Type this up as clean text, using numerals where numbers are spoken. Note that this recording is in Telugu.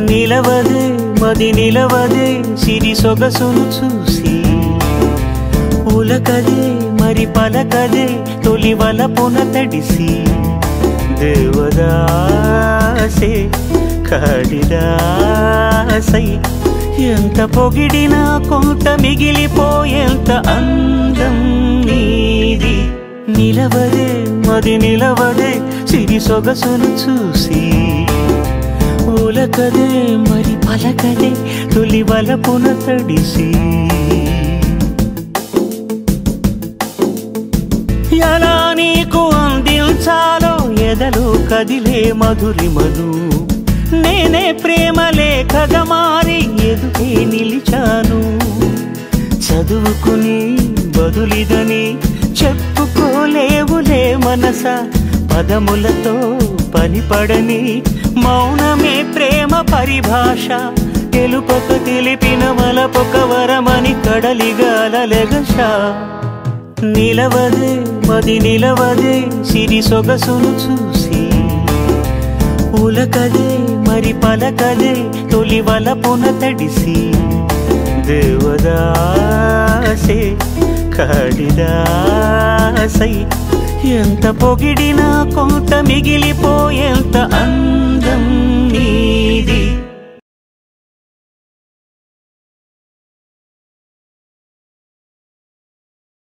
నిలవదే మది నిలవదే సిరి సొగసును చూసి ఉలకదే మరి పలకదే తొలి వలపున తడిసి దేవదాసే కాళిదాసై ఎంత పొగిడినా కొంత మిగిలిపోయేంత అందం నీది నిలవదే మది నిలవదే సిరి సొగసును చూసి ఉలకదే మరి పలకదే తొలి వలపున తడిసి ఎలా నీకు అందించాలో ఎదలో కదిలే మధురిమను నేనే ప్రేమ లేఖగా మారి ఎదుటే నిలిచాను చదువుకుని బదులిదని చెప్పుకోలేవులే మనస పదములతో పనిపడని మౌనమే ప్రేమ పరిభాష తెలుపక తెలిపిన వలపొక వరమని కడలిగాలెగష నిలవదే మది నిలవదే సిరి సొగసును చూసి ఉలకదే మరి పలకదే తొలి వలపున తడిసి దేవదాసే కాళిదాసై ఎంత పొగిడినా కొంత మిగిలిపోయేంత అందం నీది